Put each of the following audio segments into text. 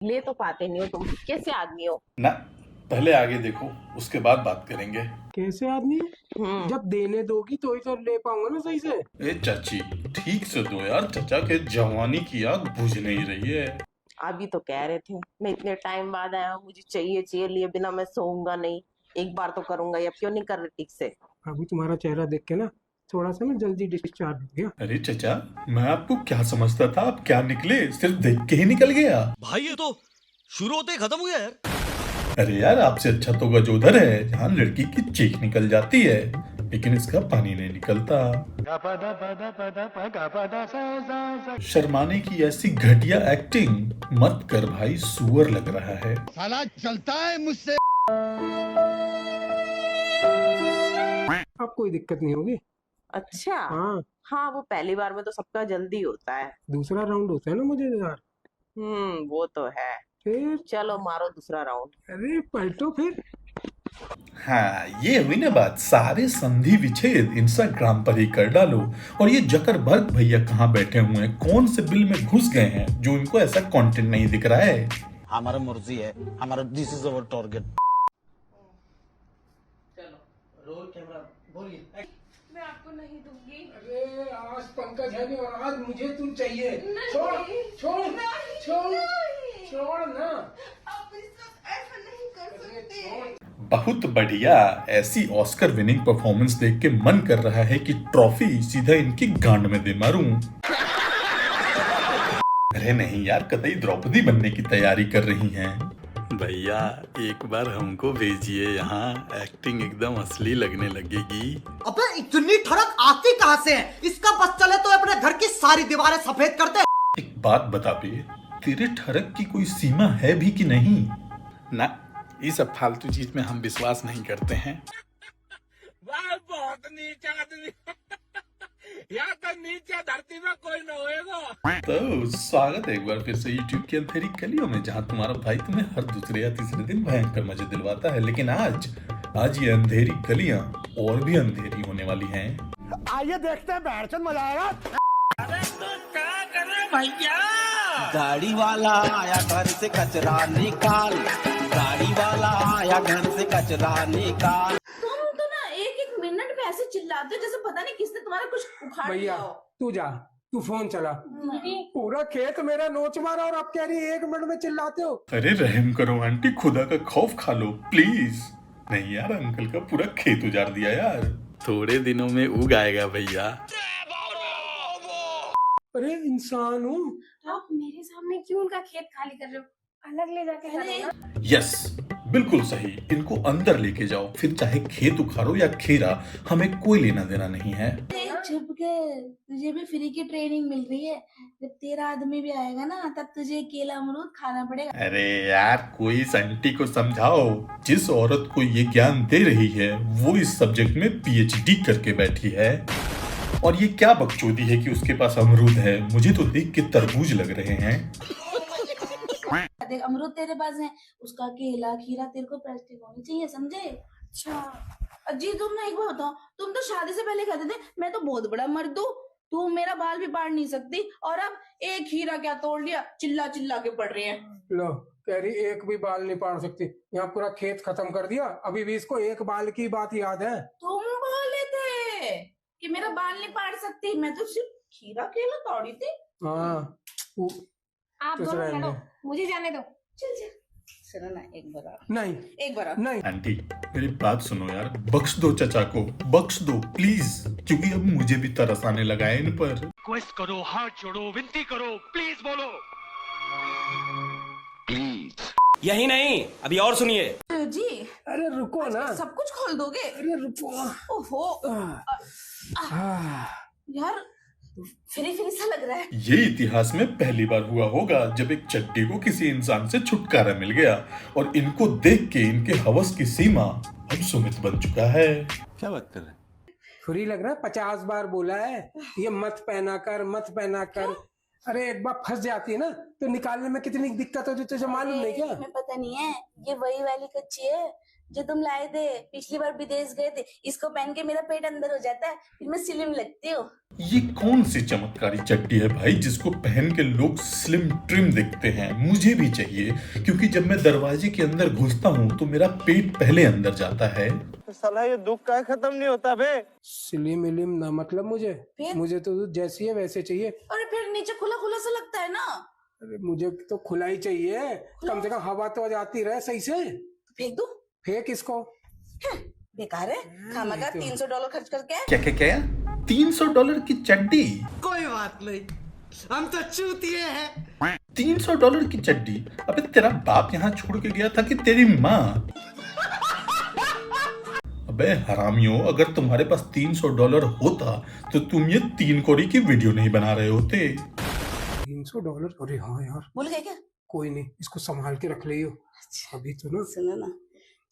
ले तो पाते नहीं हो तुम, कैसे आदमी हो? ना, पहले आगे देखो, उसके बाद बात करेंगे। कैसे आदमी? जब देने दोगी तो ही तो ले पाऊंगा ना सही से। ए चाची, ठीक से दो यार, चचा के जवानी की आग बुझ नहीं रही है। अभी तो कह रहे थे मैं इतने टाइम बाद आया हूँ, मुझे चाहिए चाहिए, लिए बिना मैं सोऊंगा नहीं, एक बार तो करूंगा, अब क्यों नहीं कर रहे ठीक से? अभी तुम्हारा चेहरा देख के ना थोड़ा सा ना जल्दी डिस्चार्ज हो गया। अरे चचा, मैं आपको क्या समझता था, आप क्या निकले, सिर्फ देख के ही निकल गया। भाई ये तो शुरू होते ही खत्म हो गया यार। अरे यार, आपसे अच्छा तो गजोदर है, जहाँ लड़की की चीख निकल जाती है लेकिन इसका पानी नहीं निकलता। शर्माने की ऐसी घटिया एक्टिंग मत कर भाई, सुअर लग रहा है। साला चलता है मुझसे। अब कोई दिक्कत नहीं होगी। अच्छा। हाँ, हाँ, वो पहली बार में तो सबका जल्दी होता है। दूसरा राउंड होता है ना मुझे यार। वो तो है। फिर चलो मारो दूसरा राउंड। अरे पलटो फिर। हाँ, ये हुई ना बात, सारे संधि विच्छेद इंस्टाग्राम पर ही कर डालो। और ये जकरबर्ग भैया कहाँ बैठे हुए हैं, कौन से बिल में घुस गए हैं जो इनको ऐसा कंटेंट नहीं दिख रहा है। हमारा मर्जी है, हमारा दिस इज अवर टारगेट। चलो रोल कैमरा बोलिए। मैं आपको नहीं दूंगी। अरे आज पंकज है नहीं और आज मुझे तू चाहिए। नहीं, छोड़ छोड़ नहीं, छोड़ नहीं। छोड़ ना। आप इस साथ ऐसा नहीं कर सकते। बहुत बढ़िया, ऐसी ऑस्कर विनिंग परफॉर्मेंस देख के मन कर रहा है कि ट्रॉफी सीधा इनकी गांड में दे मारूं। अरे नहीं यार, कतई द्रौपदी बनने की तैयारी कर रही हैं। भैया एक बार हमको भेजिए, यहाँ एक्टिंग एकदम असली लगने लगेगी। अबे इतनी ठड़क आती कहाँ से है? इसका बस चले तो अपने घर की सारी दीवारें सफेद कर दे। एक बात बता बे, तेरे ठरक की कोई सीमा है भी कि नहीं? ना, ये सब फालतू चीज में हम विश्वास नहीं करते हैं। बहुत नीचा आदमी। यहाँ तो नीचे धरती में कोई न होएगा। तो स्वागत है एक बार फिर से YouTube की अंधेरी गलियों में, जहाँ तुम्हारा भाई तुम्हें हर दूसरे या तीसरे दिन भयंकर मजे दिलवाता है। लेकिन आज ये अंधेरी गलियां और भी अंधेरी होने वाली हैं। आइए देखते हैं, बैठचंद मजा आएगा। अरे तो क्या करे भैया? गाड़ी वाला आया घर से कचरा निकाल, गाड़ी वाला आया घर से कचरा निकाल। तुम तो ना एक एक मिनट में ऐसे चिल्लाते हो जैसे पता नहीं किसने तुम्हारा कुछ उखाड़ भैया लिया हो। तू जा, तू फोन चला। पूरा खेत मेरा नोच मारा और अब कह रही है 1 मिनट में चिल्लाते हो। अरे रहम करो आंटी, खुदा का खौफ खा लो प्लीज। नहीं यार, अंकल का पूरा खेत उजाड़ दिया यार। थोड़े दिनों में उग आएगा भैया। अरे इंसान हूँ। आप मेरे सामने क्यों उनका खेत खाली कर रहे हो? अलग ले जाके करो ना। यस, बिल्कुल सही, इनको अंदर लेके जाओ, फिर चाहे खेत उखाड़ो या खेरा, हमें कोई लेना देना नहीं है। चुप कर, तुझे भी फ्री की ट्रेनिंग मिल रही है। जब तेरा आदमी भी आएगा ना तब तुझे केला अमरूद खाना पड़ेगा। अरे यार, कोई इस आंटी को समझाओ, जिस औरत को ये ज्ञान दे रही है वो इस सब्जेक्ट में PhD करके बैठी है। और ये क्या बकचोदी है कि उसके पास अमरूद है, मुझे तो देख के तरबूज लग रहे हैं। देख अमरूद तेरे पास है, उसका केला खीरा तेरे को प्लास्टिक होनी चाहिए, समझे? अच्छा अजी तुम ना एक बात बताओ, तुम तो शादी से पहले कहते थे मैं तो बहुत बड़ा मर्द हूँ, तू मेरा बाल भी पाड़ नहीं सकती, और अब एक खीरा क्या तोड़ लिया, चिल्ला चिल्ला के पड़ रही है। लो, कह रही एक भी बाल नहीं पाड़ सकती। यहाँ पूरा खेत खत्म कर दिया, अभी भी इसको एक बाल की बात याद है। तुम बोले थे कि मेरा बाल नहीं पाड़ सकती, मैं तो सिर्फ खीरा केला तोड़ी थी। हाँ आप तो दोनों रहने लड़ो, दो। मुझे जाने दो। चल चल सुनो ना, एक बार नहीं एक बार नहीं। आंटी मेरी बात सुनो यार, बख्श दो चचा को, बख्श दो प्लीज, क्योंकि अब मुझे भी तरस आने लगा है इन पर। रिक्वेस्ट करो, हाथ जोड़ो, विनती करो, प्लीज बोलो। यही नहीं, अभी और सुनिए। जी अरे रुको ना। सब कुछ खोल दोगे? अरे रुको। ओहो यार, फ्री फ्री सा लग रहा है। ये इतिहास में पहली बार हुआ होगा जब एक चड्डी को किसी इंसान से छुटकारा मिल गया, और इनको देख के इनके हवस की सीमा अब सुमित बन चुका है। क्या बात कर रहे हैं? फ्री लग रहा है, 50 बार बोला है ये मत पहना कर, मत पहना कर। अरे एक बार फंस जाती है ना तो निकालने में कितनी दिक्कत होती है, तुझे मालूम नहीं क्या? तुम्हें पता नहीं है, ये वही वाली कच्ची है जो तुम लाए थे पिछली बार विदेश गए थे, इसको पहन के मेरा पेट अंदर हो जाता है, फिर मैं स्लिम लगती हूँ। ये कौन सी चमत्कारी चड्डी है भाई जिसको पहन के लोग स्लिम ट्रिम दिखते हैं? मुझे भी चाहिए, क्योंकि जब मैं दरवाजे के अंदर घुसता हूँ तो मेरा पेट पहले अंदर जाता है। साला ये दुख का खत्म नहीं होता बे। स्लिम इलिम ना मतलब मुझे तो जैसी है वैसे चाहिए। अरे फिर नीचे खुला खुला सा लगता है ना। अरे मुझे तो खुला ही चाहिए, कम से कम हवा तो जाती रहे सही से। फेंक दूं? फेंक इसको। बेकार है, खामखा $300 खर्च करके। क्या क्या क्या $300 की चड्डी? कोई बात नहीं, हम तो चूतिए हैं। $300 की चड्डी? अबे तेरा बाप यहाँ छोड़ के गया था कि तेरी माँ? अबे हरामियों, अगर तुम्हारे पास $300 होता तो तुम ये 3 कौड़ी की वीडियो नहीं बना रहे होते। $300? अरे हाँ यार, भूल गए क्या? कोई नहीं, इसको संभाल के रख लियो। अभी तो ना सुनो ना,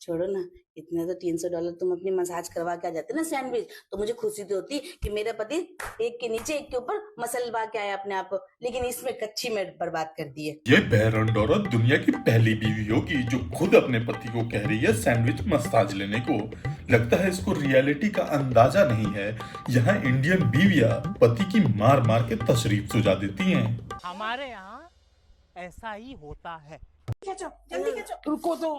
छोड़ो ना, इतने तो $300 तुम अपनी मसाज करवा के आ जाते ना सैंडविच, तो मुझे खुशी तो होती कि मेरा पति एक के नीचे एक के ऊपर मसलवा के आया अपने आप को, लेकिन इसमें कच्ची में बर्बाद कर दी है। ये बैरन डोरा दुनिया की पहली बीवी होगी जो खुद अपने पति को कह रही है सैंडविच मसाज लेने को। लगता है इसको रियलिटी का अंदाजा नहीं है। यहाँ इंडियन बीवियां पति की मार मार के तशरीफ सुझा देती हैं। हमारे यहाँ ऐसा ही होता है। खींचो, जल्दी खींचो। रुको तो।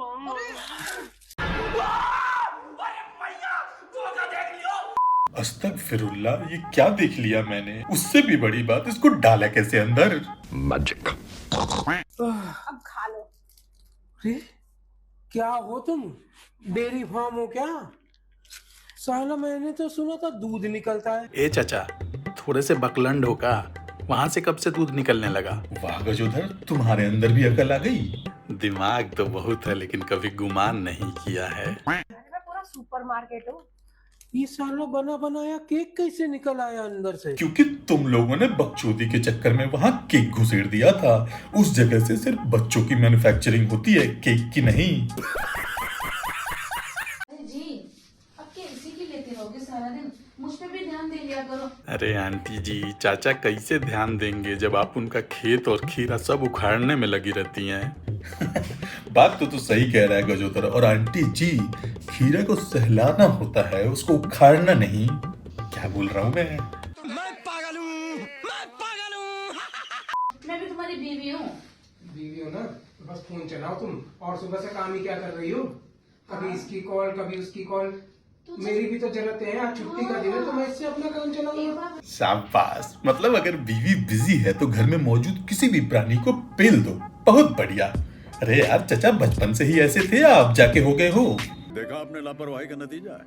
अस्तगफिरुल्लाह, ये क्या देख लिया मैंने? उससे भी बड़ी बात, इसको डाला कैसे अंदर? मैजिक। अब खा लो। अरे क्या हो तुम? डेयरी फार्म हो क्या? साला मैंने तो सुना था दूध निकलता है। ए चाचा, थोड़े से बकलंड हो का? वहां से कब से दूध निकलने लगा? वाह गजोधर, तुम्हारे अंदर भी अकल आ गई। दिमाग तो बहुत है लेकिन कभी गुमान नहीं किया है। पूरा सुपरमार्केट हो। ये साला बना बनाया केक कैसे निकल आया अंदर से? क्योंकि तुम लोगों ने बकचोदी के चक्कर में वहाँ केक घुसेड़ दिया था। उस जगह से सिर्फ बच्चों की मैन्युफैक्चरिंग होती है, केक की नहीं। अरे जी, अब क्या इसी की लेते रहोगे सारा दिन? मुझ पे भी ध्यान दे लिया करो। अरे आंटी जी, चाचा कैसे ध्यान देंगे जब आप उनका खेत और खीरा सब उखाड़ने में लगी रहती हैं। बात तो तू सही कह रहा है गजोदर। और आंटी जी, खीरे को सहलाना होता है, उसको उखाड़ना नहीं। क्या बोल रहा हूँ मैं? मैं पागल हूँ, मैं पागल हूँ। मैं भी तुम्हारी बीवी हूँ। बीवी हो ना, तो बस फोन चलाओ तुम। और सुबह से काम ही क्या कर रही हो? कभी इसकी कॉल, कभी उसकी कॉल। मेरी भी तो जरूरत है, आज छुट्टी का दिन है तो मैं इससे अपना काम चलाऊंगा। शाबाश, मतलब अगर बीवी बिजी है तो घर में मौजूद किसी भी प्राणी को पेल दो। बहुत बढ़िया। अरे यार चचा, बचपन से ही ऐसे थे, आप जाके हो गए हो? देखा आपने लापरवाही का नतीजा है।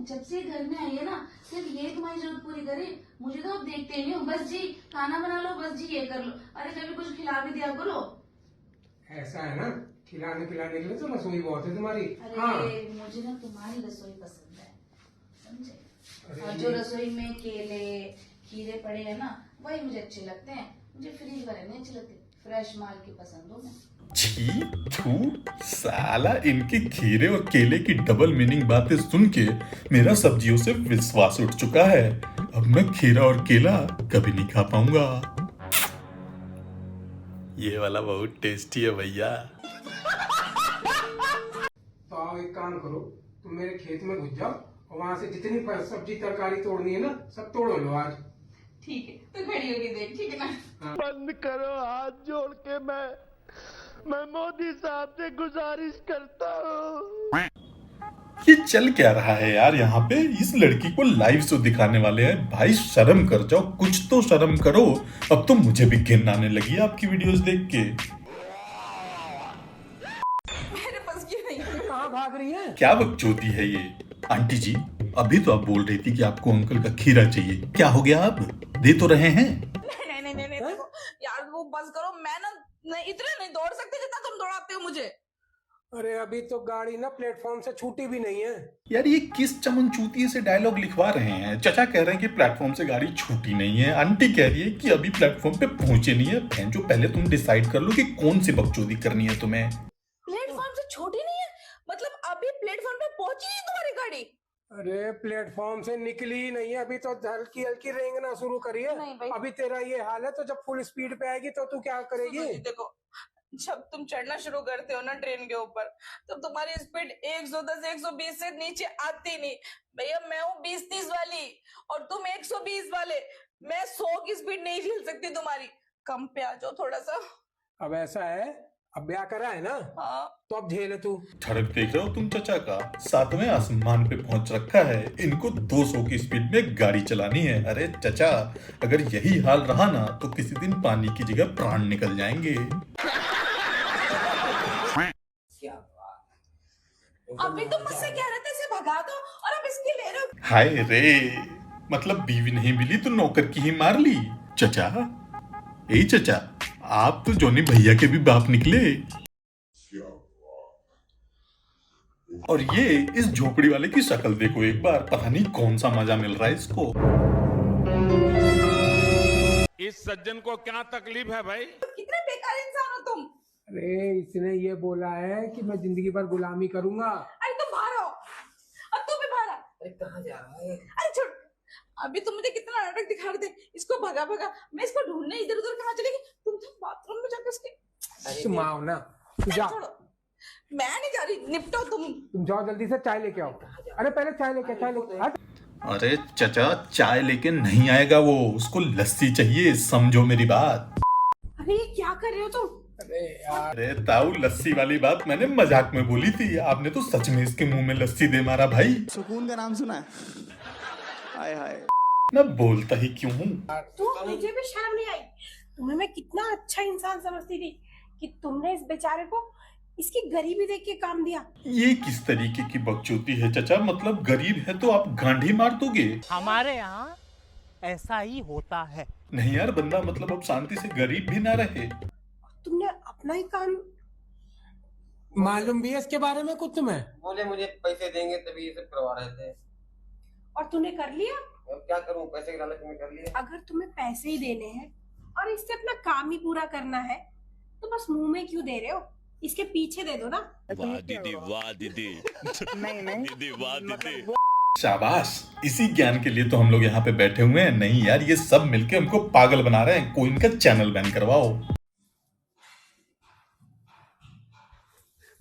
जब से घर में आई है ना, सिर्फ ये तुम्हारी जरूरत पूरी करे, मुझे तो अब देखते नहीं हो। बस जी खाना बना लो, बस जी ये कर लो। अरे कभी कुछ खिला भी दिया करो। ऐसा है ना, खिलाने पिलाने के लिए तो रसोई बहुत है तुम्हारी। अरे हाँ। मुझे ना तुम्हारी रसोई पसंद है, समझे? और जो रसोई में केले खीरे पड़े हैं ना, वही मुझे अच्छे लगते हैं। मुझे फ्रीज वाले नहीं अच्छे लगते, फ्रेश माल की पसंद हो मैं। छी थू, साला इनके खीरे और केले की डबल मीनिंग बातें सुन के मेरा सब्जियों से विश्वास उठ चुका है। अब मैं खीरा और केला कभी नहीं खा पाऊंगा। ये वाला बहुत टेस्टी है भैया। तो आओ एक काम करो, तुम मेरे खेत में घुस जाओ और वहाँ से जितनी सब्जी तरकारी तोड़नी है ना, सब तोड़ लो आज। ठीक है, तो खड़ी होगी देख, ठीक है ना? बंद करो हाथ जोड़ के, मैं मोदी साहब से गुजारिश करता हूँ। ये चल क्या रहा है यार यहाँ पे? इस लड़की को लाइव शो दिखाने वाले हैं। भाई शर्म कर जाओ, कुछ तो शर्म करो। अब तो मुझे भी घिन आने लगी है आपकी वीडियोस देख के। मेरे पास की नहीं। कहाँ भाग रही है? क्या बकचोदी है ये? आंटी जी, अभी तो आप बोल रही थी कि आपको अंकल का खीरा चाहिए। क्या हो गया, आप दे तो रहे हैं? नहीं देखो यार, वो बस करो। मैं ना नहीं, इतने नहीं दौड़ सकते जितना तुम दौड़ाते हो मुझे। अरे अभी तो गाड़ी ना प्लेटफॉर्म से छूटी भी नहीं है। यार ये किस चमनचूतिये से डायलॉग लिखवा रहे हैं? चचा कह रहे हैं कि प्लेटफॉर्म से गाड़ी छूटी नहीं है, आंटी कह रही है कि अभी प्लेटफॉर्म पे पहुंचे नहीं है। बहन जो, पहले तुम डिसाइड कर लो कि कौन सी बकचोदी करनी है तुम्हें। प्लेटफॉर्म से छोटी नहीं है मतलब? अभी प्लेटफॉर्म पे पहुंची है तुम्हारी गाड़ी? अरे प्लेटफॉर्म से निकली ही नहीं है, अभी तो हल्की हल्की रेंगना शुरू करी है। नहीं भाई। अभी तेरा ये हाल है तो जब फुल स्पीड पे आएगी तो तू क्या करेगी? देखो जब तुम चढ़ना शुरू करते हो ना ट्रेन के ऊपर, तो तुम्हारी स्पीड 110 120 से नीचे आती नहीं। भैया मैं हूँ 20-30 वाली और तुम 120 वाले, मैं 100 की स्पीड नहीं झेल सकती तुम्हारी। कम पे आ जाओ थोड़ा सा। अब ऐसा है, अब ब्याह करा है ना, हाँ तो अब झेले तू। ठड़क देख रहे हो तुम चाचा का, 7वें आसमान पे पहुंच रखा है। इनको 200 की स्पीड में गाड़ी चलानी है। अरे चाचा, अगर यही हाल रहा ना तो किसी दिन पानी की जगह प्राण निकल जाएंगे। अभी तुम मुझसे कह रहे थे इसे भगा दो और अब इसकी ले रहे हो। हाय रे, मतलब बीवी नहीं मिली तो नौकर की ही मार ली। चाचा, ए चाचा, आप तो जॉनी भैया के भी बाप निकले। और ये इस झोपड़ी वाले की शक्ल देखो एक बार, पता नहीं कौन सा मजा मिल रहा है इसको। इस सज्जन को क्या तकलीफ है भाई? कितने बेकार इंसान हो तुम। अरे इसने ये बोला है कि मैं जिंदगी भर गुलामी करूंगा। अरे तुम बाहर आओ, अब तू भी बाहर आ। अरे कहाँ जा रहा है? अरे छोड़, अभी तुम मुझे कितना नाटक दिखा रहे थे। इसको भगा भगा, मैं इसको ढूंढने इधर उधर कहाँ चली गई। तुम तो बाथरूम में जाकर उसके सुमाओ ना, तू जा। छोड़ो, मैं नहीं जा रही, निपटो तुम जाओ जल्दी से, चाय लेके आओ। अरे पहले चाय लेके हट। अरे चाचा, चाय लेके नहीं आएगा वो, उसको लस्सी चाहिए, समझो मेरी बात। अरे ये क्या कर रहे हो तुम? अरे ताऊ, लस्सी वाली बात मैंने मजाक में बोली थी, आपने तो सच में इसके मुंह में लस्सी दे मारा भाई। सुकून का नाम सुना है? हाय हाय। मैं बोलता ही क्यों हूँ। तो मुझे भी शर्म नहीं आई। तुम्हें मैं कितना अच्छा इंसान समझती थी कि तुमने इस बेचारे को इसकी गरीबी देख के काम दिया। ये किस तरीके की बकचोदी है चाचा? मतलब गरीब है तो आप गांधी मार दोगे? हमारे यहाँ ऐसा ही होता है। नहीं यार, बंदा मतलब अब शांति से गरीब भी ना रहे। तुमने अपना ही काम। मालूम भी है इसके बारे में कुछ तुम्हें? बोले मुझे पैसे देंगे तभी ये सब करवा रहे थे। और तूने कर लिया? अब क्या करूं, पैसे की लालच में कर लिया। अगर तुम्हें पैसे ही देने हैं और इससे अपना काम ही पूरा करना है तो बस मुंह में क्यों दे रहे हो? इसके पीछे दे दो ना। वाह दीदी, वाह दीदी। नहीं दीदी, वाह दीदी। शाबाश, इसी ज्ञान के लिए तो हम लोग यहाँ पे बैठे हुए हैं। नहीं यार, ये सब मिलके हमको पागल बना रहे हैं। कोई इनका चैनल बैन करवाओ।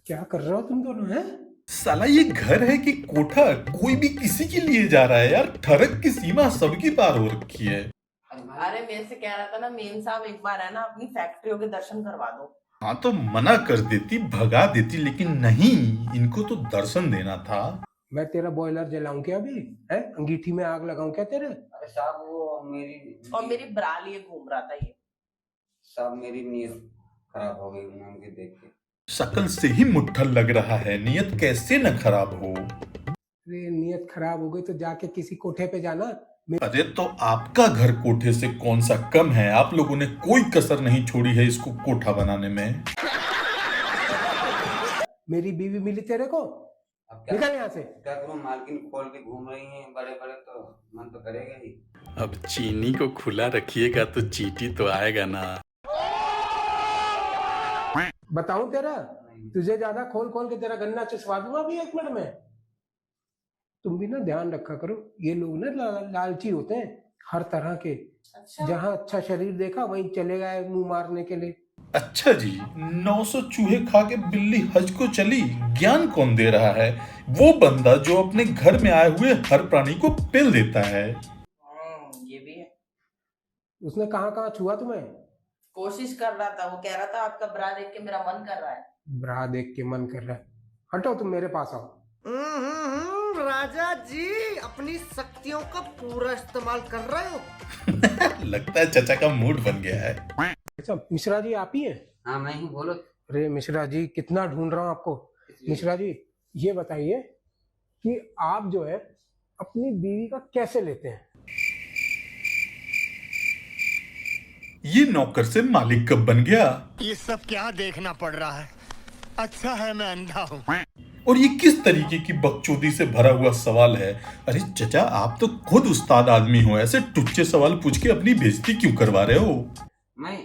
क्या कर रहे हो तुम दोनों? हैं? साला ये घर है कि कोठा? कोई भी किसी के लिए जा रहा है यार। ठरक की सीमा सबकी पार हो रखी है। अरे मेरे से कह रहा था ना मेन साहब, एक बार है ना अपनी फैक्ट्रियों के दर्शन करवा दो। हाँ तो मना कर देती, भगा देती, लेकिन नहीं, इनको तो दर्शन देना था। मैं तेरा बॉयलर जलाऊं क्या अभी? है अंगीठी में आग लगाऊं क्या तेरे? अरे साहब वो मेरी ब्रा लिए घूम रहा था ये। साहब मेरी नीयत खराब हो गई उनके देख के। शक्ल से ही मुट्ठल लग रहा है, नियत कैसे न खराब हो। अरे नियत खराब हो गई तो जाके किसी कोठे पे जाना। अरे तो आपका घर कोठे से कौन सा कम है? आप लोगों ने कोई कसर नहीं छोड़ी है इसको कोठा बनाने में। मेरी बीवी मिली तेरे को? निकल यहाँ से। क्या करूं, मालकिन खोल के घूम रही हैं बड़े बड़े, तो मन तो करेगा ही। अब चीनी को खुला रखिएगा तो चींटी तो आएगा ना। बताऊं तेरा, तुझे ज्यादा खोल खोल के तेरा गन्ना चुसवा दूंगा अभी 1 मिनट में। तुम भी ना ध्यान रखा करो, ये लोग ना लालची होते हैं हर तरह के। जहाँ अच्छा शरीर देखा वहीं चले गए मुंह मारने के लिए। अच्छा जी, 900 चूहे खा के बिल्ली हज को चली। ज्ञान कौन दे रहा है? वो बंदा जो अपने घर में आए हुए हर प्राणी को पिल देता है। ये भी है। उसने कहाँ कहाँ छुआ तुम्हें? कोशिश कर रहा था, वो कह रहा था आपका ब्रा देख के मेरा मन कर रहा है। ब्रा देख के मन कर रहा है? हटो, तुम मेरे पास आओ। राजा जी अपनी शक्तियों का पूरा इस्तेमाल कर रहे हो। लगता है चाचा का मूड बन गया है। अच्छा मिश्रा जी आप ही हैं? हाँ मैं हूँ, बोलो। अरे मिश्रा जी, कितना ढूंढ रहा हूँ आपको। मिश्रा जी ये बताइए कि आप जो है अपनी बीवी का कैसे लेते हैं? ये नौकर से मालिक कब बन गया? ये सब क्या देखना पड़ रहा है? अच्छा है मैं अंधा हूँ। और ये किस तरीके की बकचोदी से भरा हुआ सवाल है? अरे चचा, आप तो खुद उस्ताद आदमी हो, ऐसे टुच्चे सवाल पूछ के अपनी बेइज्जती क्यों करवा रहे हो? मैं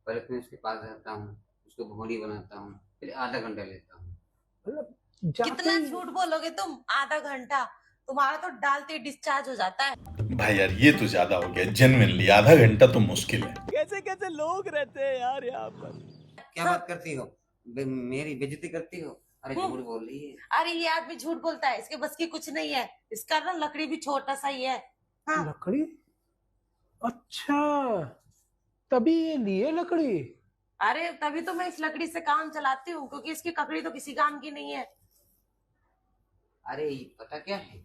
पहले तो उसके पास रहता हूँ, उसको भोली बनाता हूँ, फिर आधा घंटा लेता हूँ। कितना झूठ बोलोगे तुम? आधा घंटा? तुम्हारा तो डालते डिस्चार्ज हो जाता है। भाई यार ये तो ज्यादा हो गया, जेन्युइनली आधा घंटा तो मुश्किल है। कैसे कैसे लोग रहते हैं यार यहाँ पर। क्या बात करती हो? मेरी बेइज्जती करती हो? अरे झूठ बोल रही है। अरे ये आदमी झूठ बोलता है, इसके बस की कुछ नहीं है। इसका ना लकड़ी भी छोटा सा ही है। हाँ। लकड़ी? अच्छा, तभी ये लिए लकड़ी। अरे तभी तो मैं इस लकड़ी से काम चलाती हूँ, क्योंकि इसकी ककड़ी तो किसी काम की नहीं है। अरे पता क्या है,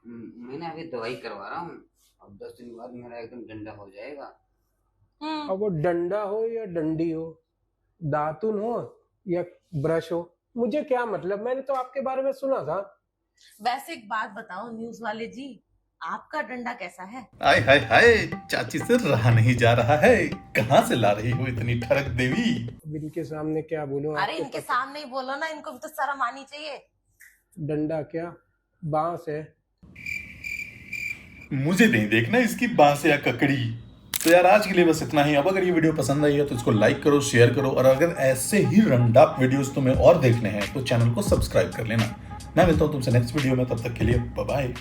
मैंने अभी दवाई करवा रहा हूँ, अब 10 दिन बाद मेरा एकदम डंडा हो जाएगा। अब वो डंडा हो या डंडी हो, दातुन हो या ब्रश हो, मुझे क्या मतलब, मैंने तो आपके बारे में सुना था। वैसे एक बात बताओ न्यूज वाले जी, आपका डंडा कैसा है? आय हाय हाय, चाची से रहा नहीं जा रहा है। कहाँ से ला रही हो इतनी ठरक देवी? अब इनके सामने क्या बोलूं? अरे इनके सामने ही बोलो ना, इनको भी तो शर्म आनी चाहिए। डंडा क्या, बांस है। मुझे नहीं देखना इसकी बांस या ककड़ी। तो यार आज के लिए बस इतना ही। अब अगर ये वीडियो पसंद आई है तो इसको लाइक करो, शेयर करो, और अगर ऐसे ही रंडाप वीडियोस तुम्हें और देखने हैं तो चैनल को सब्सक्राइब कर लेना। मैं मिलता हूँ तुमसे नेक्स्ट वीडियो में, तब तक के लिए बाय बाय।